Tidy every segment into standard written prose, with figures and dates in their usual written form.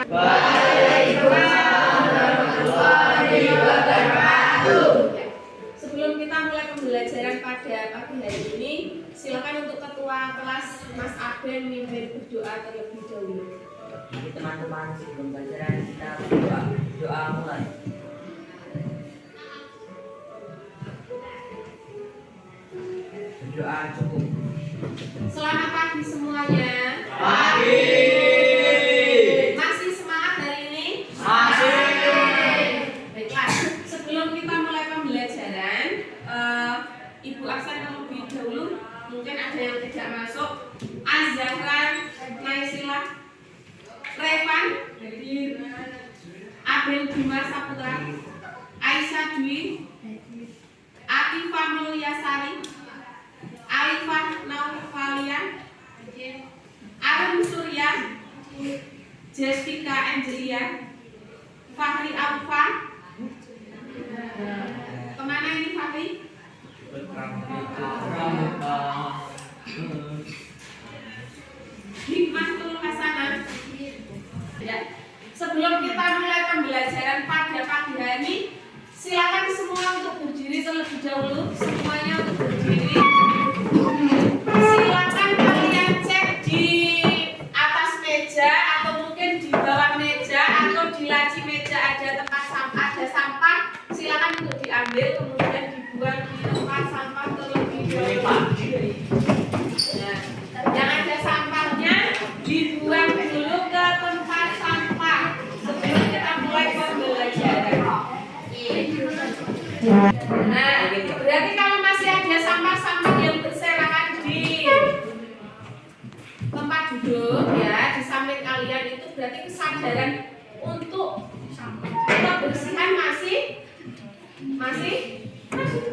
Waalaikumsalam warahmatullahi wabarakatuh. Sebelum kita mulai pembelajaran pada pagi hari ini, silakan untuk ketua kelas Mas Aben mimpin berdoa terlebih dahulu. Jadi teman-teman, sebelum pembelajaran kita berdoa. Doa mulai. Berdoa cukup. Selamat pagi semuanya. Pagi. Masih semangat hari ini? Masih. Baiklah, sebelum kita mulai pembelajaran, Ibu absen terlebih dahulu. Mungkin ada yang tidak masuk. Azahra, Naisila, Revan, Abel Bima Saputra, Aisyah Dwi, Atifah Mulyasari, Alifah Naufalia, Arum Surya, Jessica Angelia, Fahri Alfa. Kemana ini Fahri? Hikmatul Hasanah. Ya. Sebelum kita mulai pembelajaran pada pagi hari ini, silakan semua untuk berdiri terlebih dahulu. Semuanya untuk berdiri. Silakan kalian cek di atas meja atau mungkin di bawah meja atau di laci meja ada tempat sampah, ada sampah. Silakan untuk diambil kemudian dibuang di tempat sampah terlebih dahulu. Nah, yang ada sampahnya dibuang dulu ke tempat sampah sebelum kita mulai pembelajaran. Nah, berarti kalau masih ada sampah-sampah yang berserakan di tempat duduk ya, di samping kalian itu berarti kesadaran untuk kebersihan masih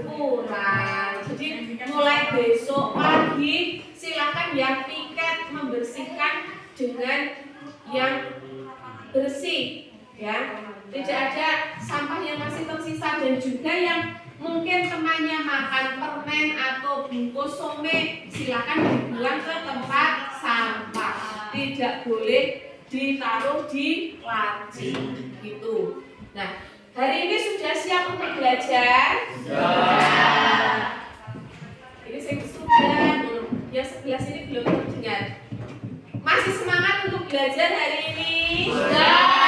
kurang. Jadi mulai besok pagi silakan yang piket membersihkan dengan yang bersih ya. Tidak ada sampah yang masih tersisa dan juga yang mungkin temannya makan permen atau bungkus some silakan dibuang ke tempat sampah. Tidak boleh ditaruh di laci gitu. Nah, hari ini sudah siap untuk belajar? Sudah. Ini saya sudah. Yang sebelah sini belum terdengar. Masih semangat untuk belajar hari ini? Sudah.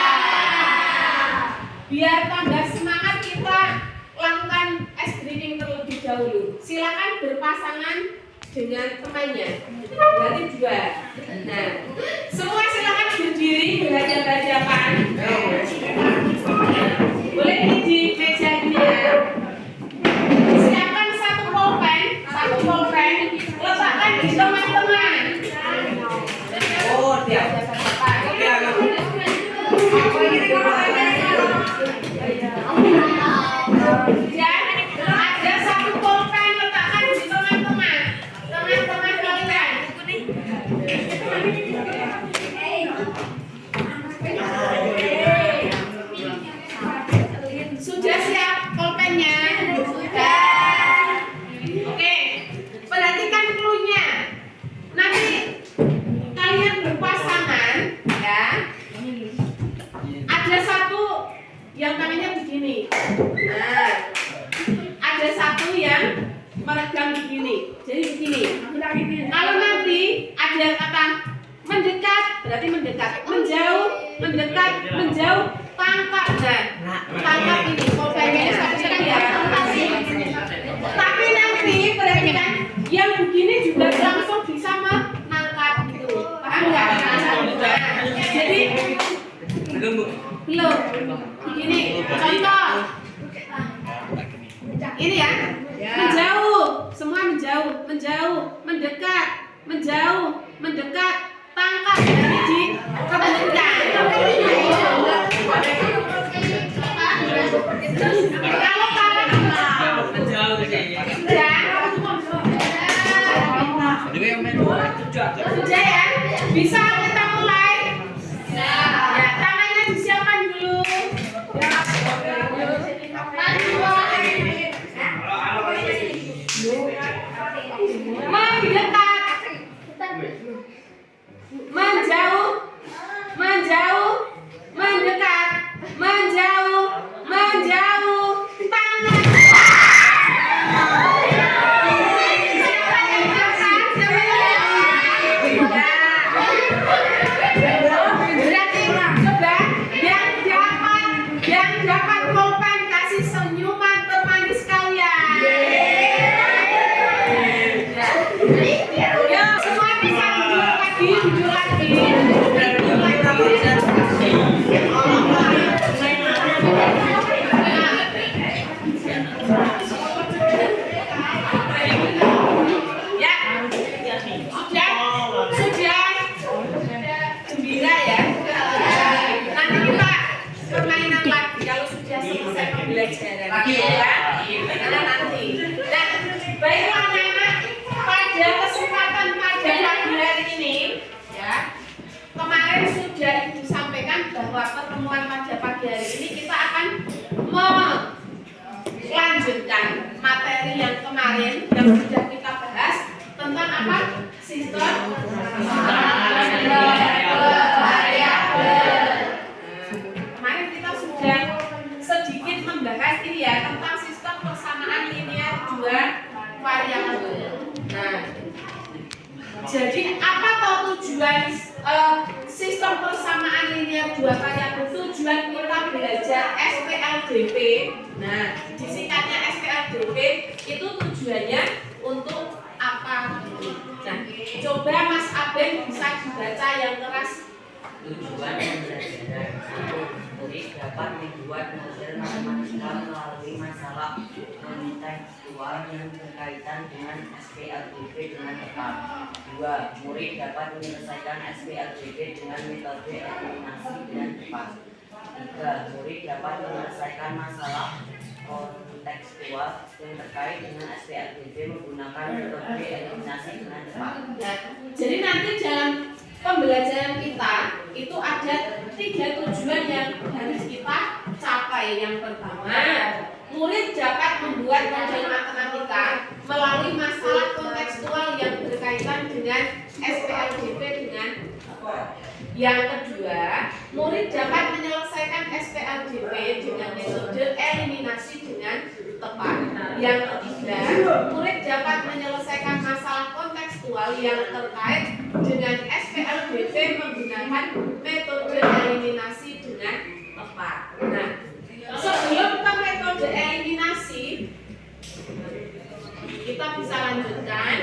Biar tambah semangat kita lakukan ice breathing terlebih dahulu. Silakan berpasangan dengan temannya. Berarti dua. Nah, semua silakan berdiri berhadapan-hadapan. Boleh di meja ini ya. Siapkan satu pulpen, letakkan di tengah-tengah. Oh, dia. Dan ada satu pulpen letakkan di tengah-tengah kalian. Sudah siap pulpennya? Sudah. Oke, perhatikan cluenya. Nanti kalian berpasangan ya. Ada satu yang tangannya begini. Nah, ada satu yang meregang begini. Jadi begini. Kalau nanti ada kata mendekat, berarti mendekat. Menjauh, mendekat, menjauh, tangkap. Nah, tangkap ini. Pulpennya seperti ya. Tapi nanti perhatikan yang begini juga langsung bisa menangkap gitu. Paham nggak? Jadi belum. Begini, contoh. Ini ya. Menjauh, semua menjauh, mendekat, mendekat, tangkap dari di kebetulan. Kalau kalian sudah ya, bisa kita mulai. Ya, tangannya disiapkan dulu. Mendekat, menjauh, Sudah gembira ya. Nanti kita permainan lagi kalau sudah selesai pembelajaran. Ya. Karena nanti. Nah, baiklah anak-anak, pada kesempatan pada pagi hari ini, ya, kemarin sudah Ibu sampaikan bahwa pertemuan pada pagi hari ini kita akan melanjutkan materi yang kemarin yang sudah kita bahas tentang apa? Sistem kemarin kita sudah sedikit membahas ini ya tentang sistem persamaan linear dua variabel. Nah, jadi apa tujuan sistem persamaan linear dua variabel? Tujuan kita belajar SPLDP. Nah, disingkatnya SPLDP itu tujuannya untuk apa? Nah, coba Mas Aben bisa dibaca yang keras. Tujuan pembelajaran satu, murid dapat membuat model matematika melalui masalah kontekstual yang berkaitan dengan SPLDP dengan tepat. 2. Murid dapat menyelesaikan SPLDP dengan metode eliminasi dengan tepat. 3. Murid dapat menyelesaikan masalah kontekstual yang terkait dengan SPLDP menggunakan metode eliminasi dengan tepat. Nah, jadi nanti dalam pembelajaran kita itu ada 3 tujuan yang harus kita capai. Yang pertama, murid dapat membuat model matematika melalui masalah kontekstual yang berkaitan dengan SPLDP dengan tepat. Yang kedua, murid dapat menyelesaikan SPLDP dengan metode eliminasi dengan tepat. Yang ketiga, murid dapat menyelesaikan masalah kontekstual yang terkait dengan SPLDP menggunakan metode eliminasi dengan tepat. Nah, sebelum ke metode eliminasi, kita bisa lanjutkan.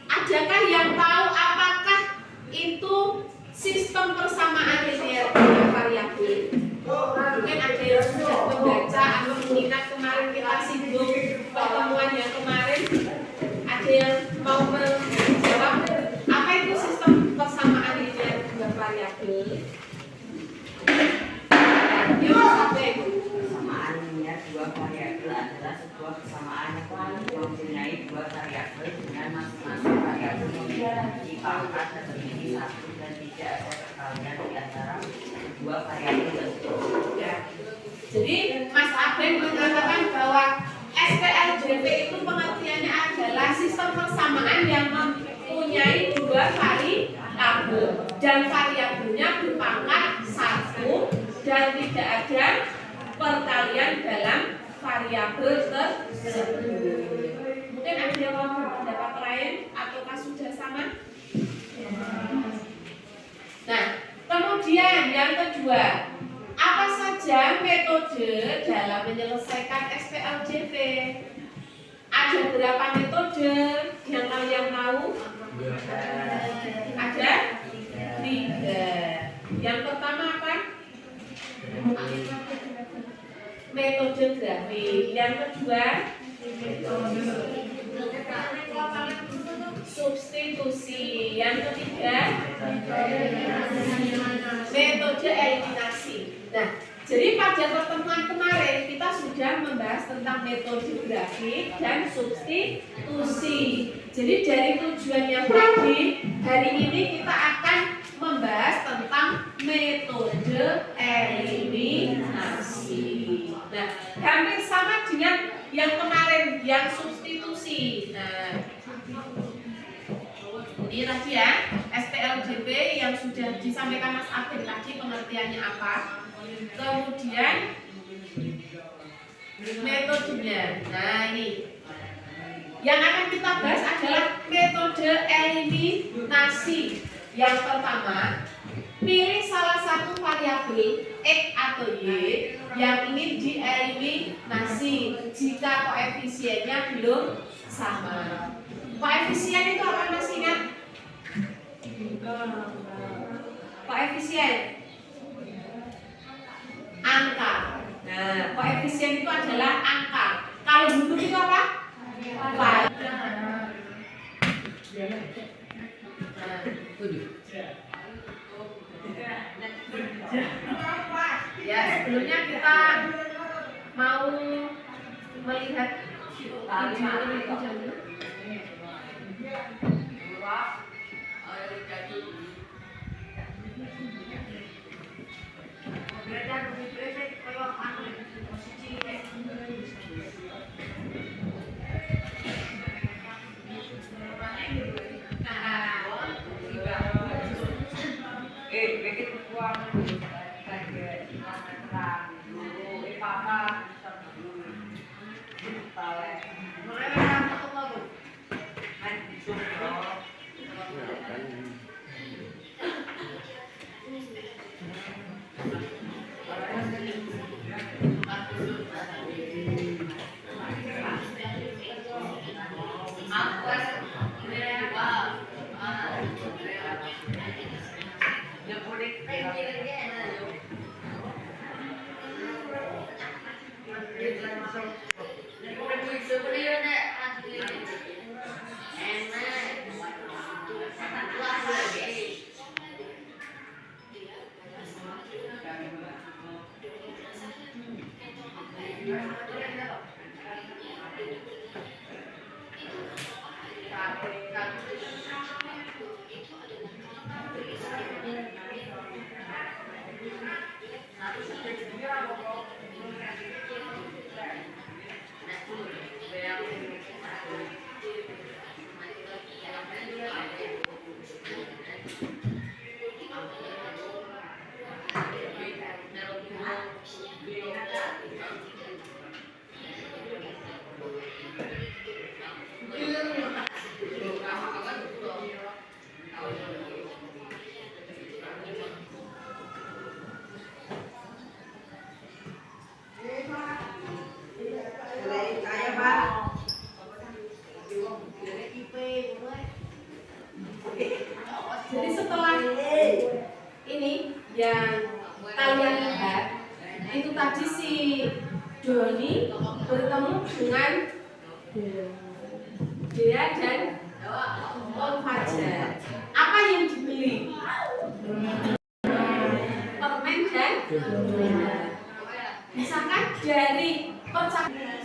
Adakah yang tahu apakah itu sistem persamaan linear dua variabel? Mungkin ada yang sudah membaca atau mengingat kemarin kita singgung pertemuan yang kemarin. Ada yang mau menjawab apa itu sistem persamaan linear dua variabel? Yuk, sampai. Persamaan linear dua variabel adalah sebuah persamaan yang mempunyai dua variabel dengan masing-masing variabel memiliki pangkat terdiri 1 dan tidak ada perkalian di antara dua variabel tersebut. Ya. Jadi Mas Aben mengatakan bahwa SPLDP itu pengertiannya adalah sistem persamaan yang mempunyai dua variabel dan variabelnya berpangkat 1 dan tidak ada perkalian dalam variabel tersebut. Mungkin ada yang mau berpendapat lain ataukah sudah sama? Nah, kemudian yang kedua, apa saja metode dalam menyelesaikan SPLDP? Ada berapa metode yang kalian tahu? Ada 3. Yang pertama apa? Metode grafik. Yang kedua, substitusi. Yang ketiga, metode eliminasi. Nah, jadi pada pertemuan kemarin kita sudah membahas tentang metode grafik dan substitusi. Jadi dari tujuan yang tadi, hari ini kita akan membahas tentang metode eliminasi. Nah, hampir sama dengan yang kemarin, yang substitusi. Nah, ini tadi ya, SPLDP yang sudah disampaikan Mas Abid tadi pengertiannya apa. Kemudian metodenya. Nah, ini yang akan kita bahas adalah metode eliminasi. Yang pertama, pilih salah satu variabel X atau Y yang ingin dieliminasi jika koefisiennya belum sama. Koefisien itu apa Mas ingat? Koefisien angka. Nah, koefisien itu adalah angka. Kalau bentuk itu apa? selanjutnya kita mau melihat video terlebih dahulu. Jadi setelah ini yang kalian lihat itu tadi si Doni bertemu dengan Dea dan Om Fajar. Apa yang dibeli? Permen dan donat. Misalkan dari percakapan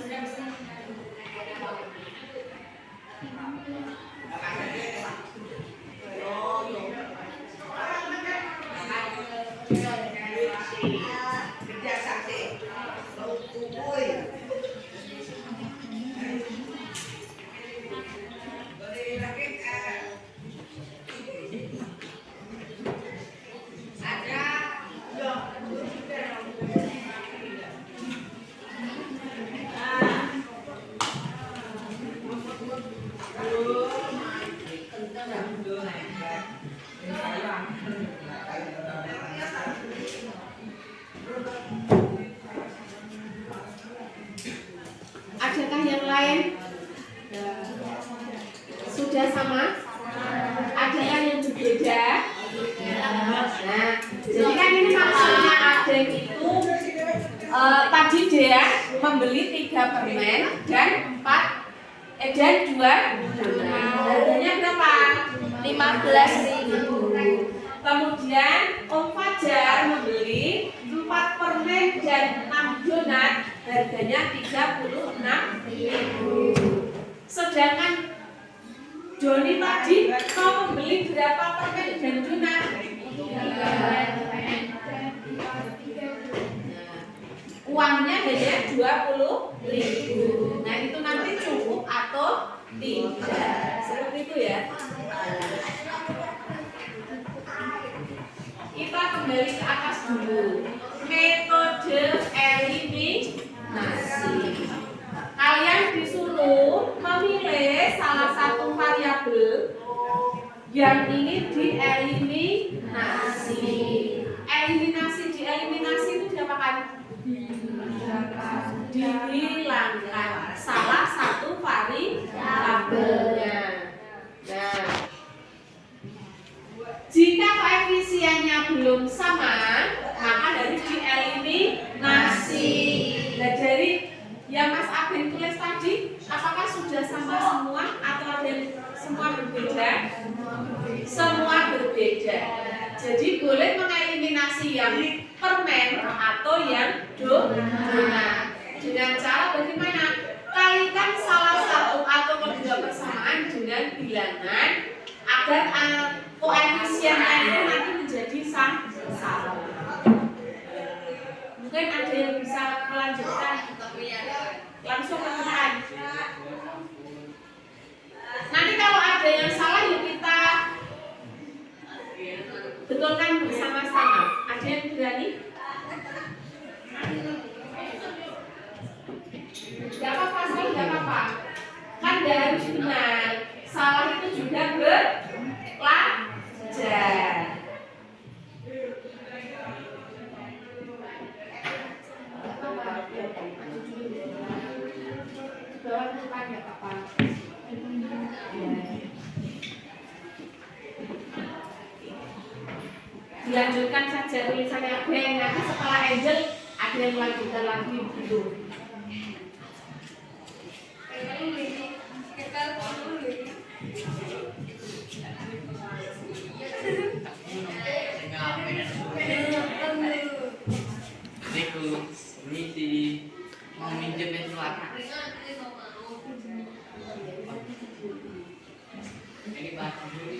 adakah yang lain? Sudah sama? Adakah yang berbeda? Nah, jadi kan ini maksudnya adek itu tadi dia membeli 3 permen dan 2 donat. Harganya berapa? 15.000. Kemudian Om Fajar membeli 4 permen dan 6 donat. Harganya 36.000. Sedangkan Doni tadi mau membeli berapa permen dan donat? Uangnya hanya 20.000. Nah itu nanti cukup atau tidak? Seperti itu ya. Kita kembali ke atas dulu. Metode eliminasi. Kalian disuruh memilih salah satu variabel yang ingin dieliminasi. Dieliminasi itu diapakan? Dihilangkan salah satu variabelnya. Nah, jika koefisiennya belum sama, maka harus dieliminasi. Nah, dari yang Mas Aben tulis tadi, apakah sudah sama semua atau ada yang semua berbeda? Semua berbeda. Jadi boleh mengeliminasi yang permen atau yang donat. Dengan cara bagaimana? Kalikan salah satu atau kedua persamaan dengan bilangan agar koefisiennya itu nanti menjadi sama. Mungkin ada yang bisa melanjutkan, langsung lakukan. Nanti kalau ada yang salah ya kita betulkan bersama-sama. Ada yang berani? Gak apa-apa, salah gak apa-apa. Kan gak harus benar. Salah itu juga belajar. Bawah depan gak apa-apa. Dilanjutkan saja tulisannya Ben. Nanti setelah Angel ada yang melanjutkan lagi gitu. Ini si mau minjem celana. Ini baca dulu.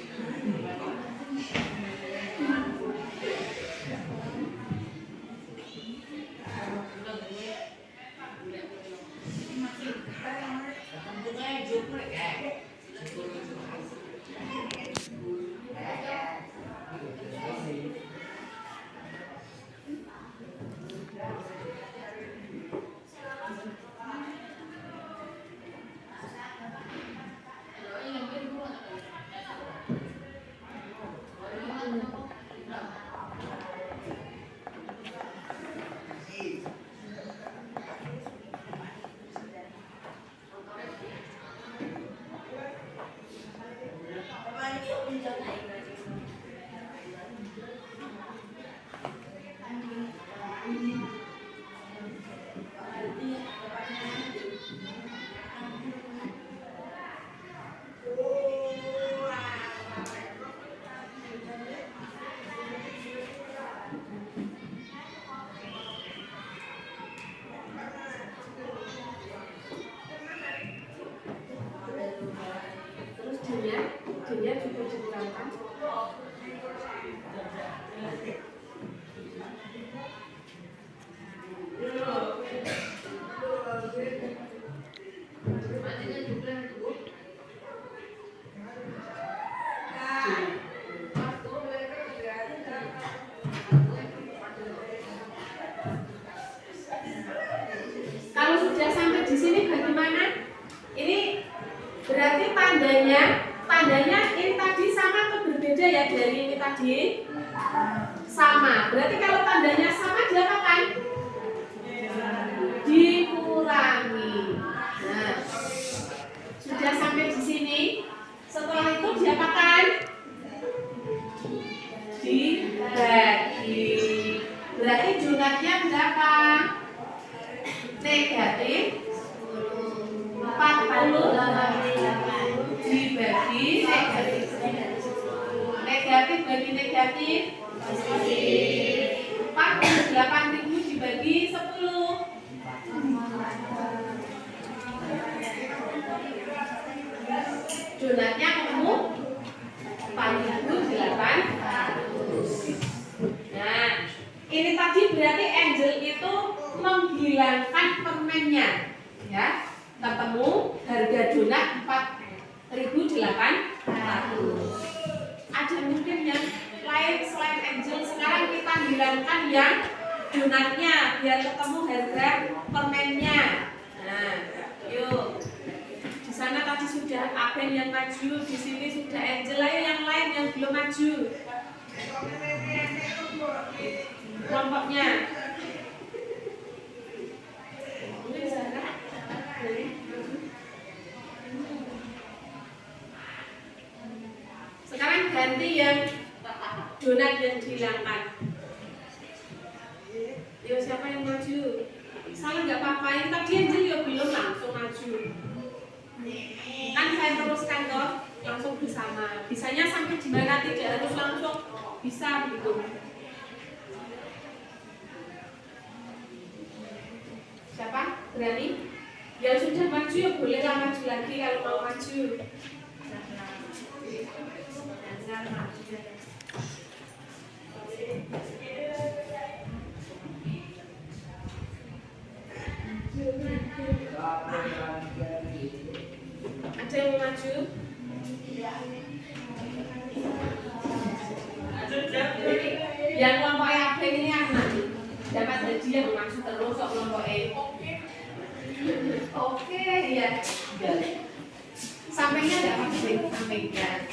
Dia juga diterangkan. Kalau sudah sampai di sini bagaimana? Ini berarti tandanya ini tadi sama atau berbeda ya dari ini tadi? Sama. Berarti kalau tandanya sama diapakan? Dikurangi. Nah, sudah sampai di sini. Setelah itu diapakan? Dibagi. Berarti jumlahnya berapa? Negatif 48 dibagi negatif bagi negatif 48.000 dibagi 10. Jumlahnya ketemu 4.800. Nah, ini tadi berarti Angel itu menghilangkan permennya, ya. Ketemu harga donat 4.800. Ada mungkin yang lain selain Angel. Sekarang kita hilangkan yang donatnya biar ketemu harga permennya. Nah, yuk. Di sana tadi sudah Aben yang maju, di sini sudah Angel. Ayo yang lain yang belum maju. Kelompoknya. Sekarang ganti yang donat yang dihilangkan. Yo, siapa yang maju? Salah nggak apa-apa. Yang tadi Angel ya belum langsung maju. Kan saya teruskan toh, langsung bersama. Bisanya sampai di mana, tidak harus langsung bisa begitu. Siapa? Berani? Yang sudah maju ya bolehlah maju lagi kalau mau maju. Jangan maju. Ada yang mau maju? Yang kelompok AB ini akan dapat hadiah maju terus kok kelompok E. Oke, ya. Sampingnya ada apa sih? Sampingnya.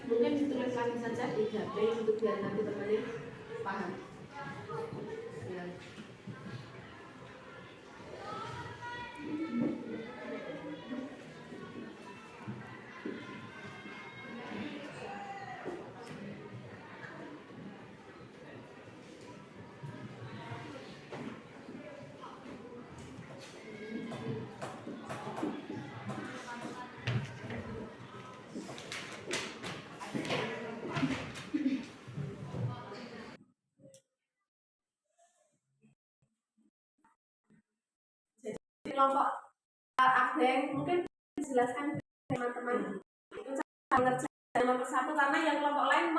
Mungkin ditulis lagi saja di HP untuk biar nanti teman-teman paham. Ya. Kelompok abeng mungkin dijelaskan teman-teman itu cara mengerjakan nomor 1 karena yang kelompok lain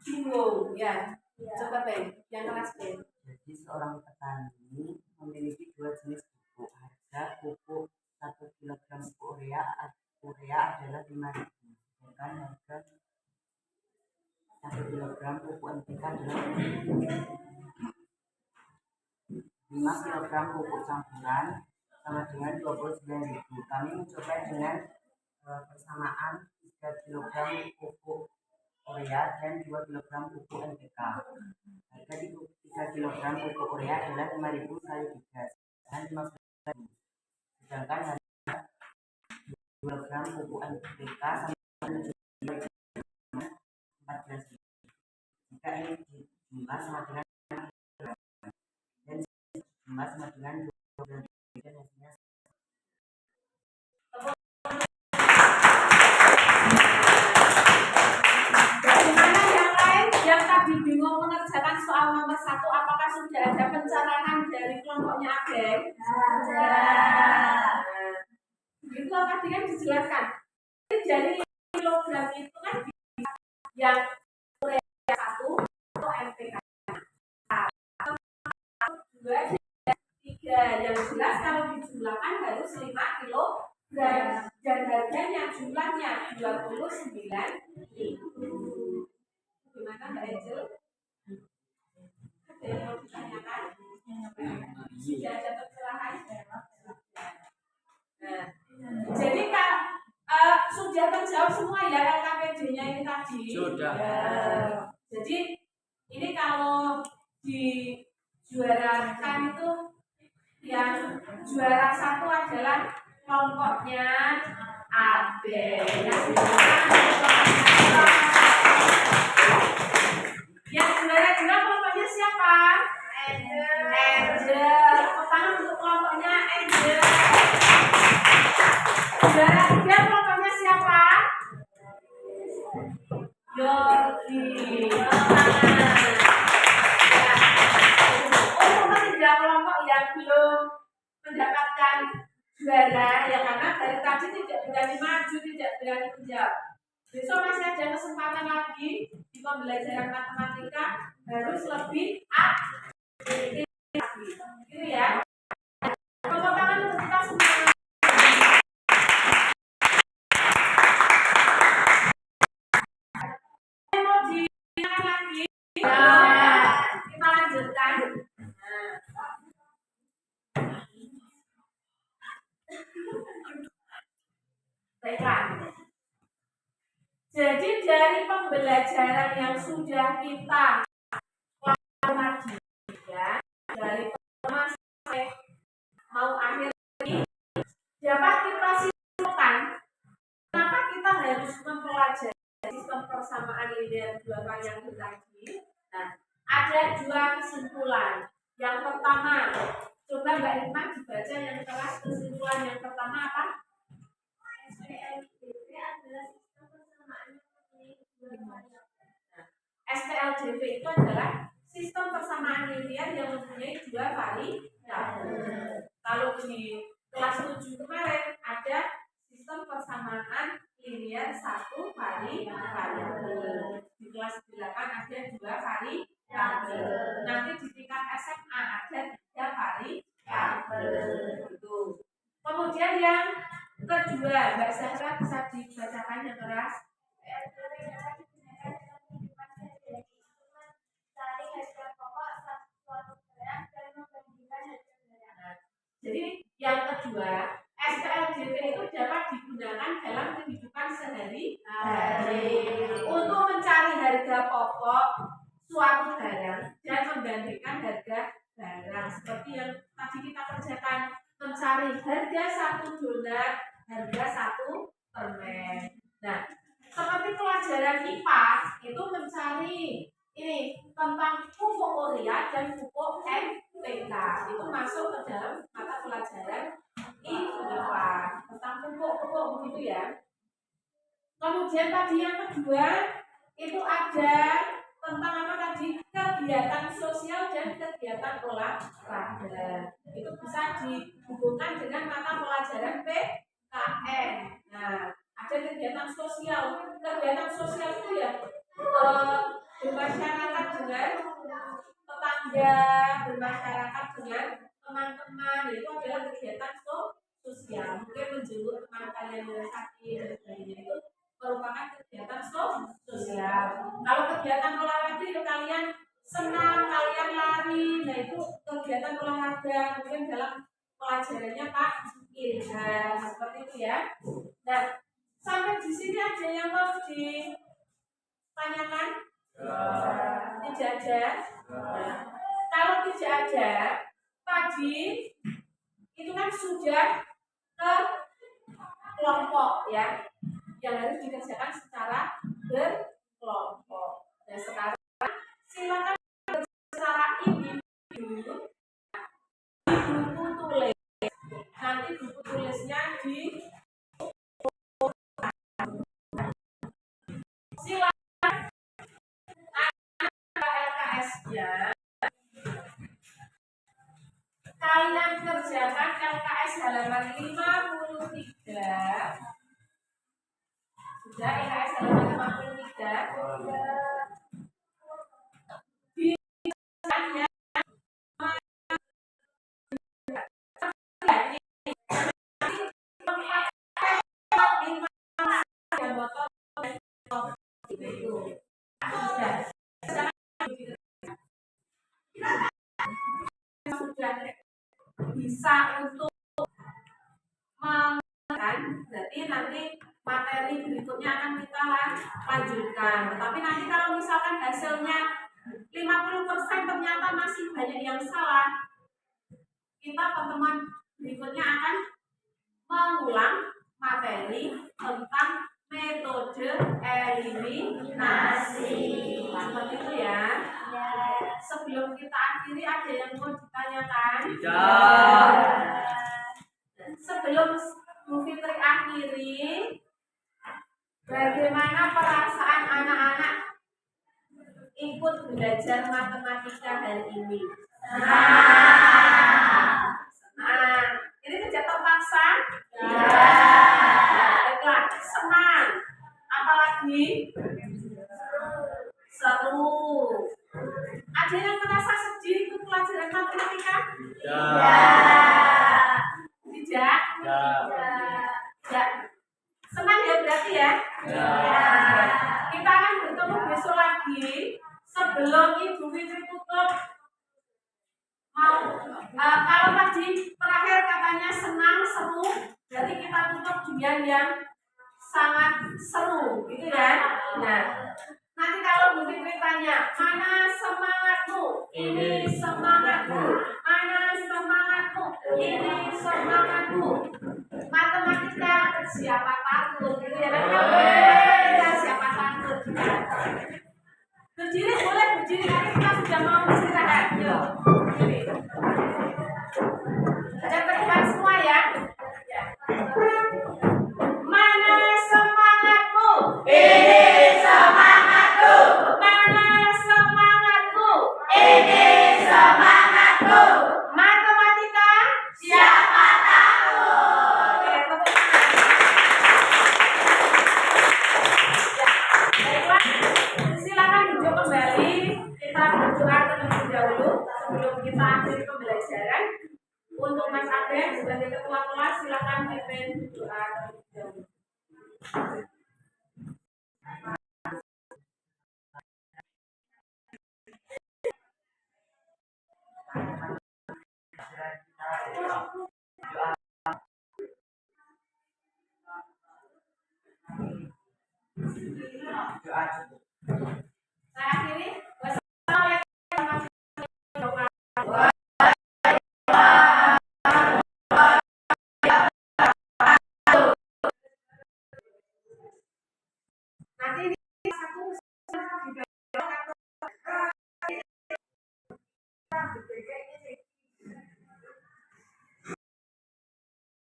bingung ya. Coba Ben, yang kelas Ben. Jadi seorang petani memiliki 2 jenis pupuk. Harga pupuk 1 kg urea adalah 5.000, sedangkan harga 1 kg pupuk NPK adalah 5 kg pupuk campuran sama dengan 29.000. Kami mencoba dengan persamaan 3 kg pupuk urea dan 2 kg pupuk NPK. Harga di 3 kg pupuk urea adalah 5.000 kali 3 dan 15.000. Sedangkan harga 2 kg pupuk NPK sama dengan 14.000. Jika ini dijumlah sama dengan dan dijumlah sama dengan 12.000 dan hasilnya. Bagaimana yang lain yang tadi bingung mengerjakan soal nomor 1, apakah sudah ada pencerahan dari kelompoknya Abeng? Itu tadi kan dijelaskan. Jadi kilogram itu kan yang urea 1 atau NPK 2, 3. Yang jelas kalau dijumlahkan harus 5 kilogram dan harganya jumlahnya 29.000. Gimana Mbak Angel? Ada yang mau ditanyakan? Sudah ada pencerahan? Nah, jadi sudah terjawab semua ya LKPD-nya ini tadi? Sudah. Jadi ini kalau dijuarakan itu yang juara 1 adalah kelompoknya AB. Yang juara 2 kelompoknya siapa? Angel. Tangan untuk kelompoknya Angel. Juara 3 kelompoknya siapa? Yordi. Untuk ketiga kelompok yang belum mendapatkan juara, ya karena dari tadi tidak berani maju, tidak berani menjawab. Besok masih ada kesempatan lagi di pembelajaran matematika, harus lebih aktif lagi. Gitu ya. Tepuk tangan untuk kita semua. Mau diingatkan lagi? Ya. Kita lanjutkan. Baiklah. Jadi dari pembelajaran yang sudah kita lakukan ya, dari pertama sampai mau akhir ini dapat kita simpulkan kenapa kita harus mempelajari sistem persamaan linear dua variabel tadi. Nah, ada 2 kesimpulan. Yang pertama, coba Mbak Irma dibaca yang kelas kesimpulan yang pertama apa? SPLDB adalah sistem persamaan SPLJV itu adalah sistem persamaan linear yang mempunyai dua variabel. Kalau di kelas 7 kemarin ada sistem persamaan linear satu variabel. Di kelas 8 ada dua variabel. Nanti di tingkat SMA ada tiga variabel. Gitu. Kemudian yang kedua, Mbak Zahra bisa dibacakan yang keras. Jadi yang kedua, SPLJV itu dapat digunakan dalam kehidupan sehari-hari untuk mencari harga pokok suatu barang dan membandingkan harga barang seperti yang tadi kita kerjakan, mencari harga satu donat, harga satu permen. Nah, seperti pelajaran IPA itu mencari ini tentang pupuk urea dan pupuk NPK itu masuk ke dalam mata pelajaran IPA tentang pupuk begitu ya. Kemudian tadi yang kedua itu ada tentang apa tadi, kegiatan sosial dan kegiatan olahraga. Itu bisa dihubungkan dengan mata pelajaran PKN. Nah, ada kegiatan sosial. Kegiatan sosial itu ya bermasyarakat dengan tetangga, bermasyarakat dengan teman-teman, itu adalah kegiatan sosial. Mungkin menjenguk teman kalian yang sakit dan sebagainya, itu merupakan kegiatan sosial. Kalau kegiatan olahraga itu kalian senang, kalian lari, nah itu kegiatan olahraga. Mungkin dalam pelajarannya Pak Ilham seperti itu ya. Nah, sampai di sini ada yang mau ditanyakan? Tidak ada. Nah, kalau tidak ada, tadi itu kan sudah ke kelompok ya, yang harus dikerjakan secara berkelompok. Dan sekarang silakan secara individu di buku tulis. Nanti buku tulisnya di silakan LKS-nya. Kalian kerjakan LKS halaman 53. Sudah LKS halaman 53. Sudah bisa untuk mengenalkan, berarti nanti materi berikutnya akan kita lanjutkan. Tapi nanti kalau misalkan hasilnya 50% ternyata masih banyak yang salah, kita pertemuan berikutnya akan mengulang materi tentang metode eliminasi. Seperti itu ya. Sebelum kita akhiri, ada yang mau ditanyakan? Tidak. Sebelum Bu Fitri akhiri, bagaimana perasaan anak-anak ikut belajar matematika hari ini? Senang. Ini kerja terpaksa? Ya. Baiklah, senang. Apalagi? Seru. Ada yang merasa sedih ikut pelajaran matematika? Tidak. Tidak? Tidak. Senang ya berarti ya? Kita akan bertemu besok lagi. Sebelum Ibu Fitri tutup, kalau tadi terakhir katanya senang, seru, berarti kita tutup dengan yang sangat seru, gitu ya. Nah, nanti kalau Bu Fitri tanya, mana semangatmu? Ini semangatmu. Mana semangatmu? Ini semangatmu. Matematika siapa takut? Gitu ya. Siapa takut? Berdiri boleh, berdiri, nanti kita sudah mau istirahat. Yuk, berdiri. Ada terlihat semua ya? Mana semangatmu? Ini semangat. berdoa terlebih dahulu sebelum kita akhiri pembelajaran. Untuk Mas Aden sebagai ketua kelas silakan pimpin doa terlebih dahulu. Doa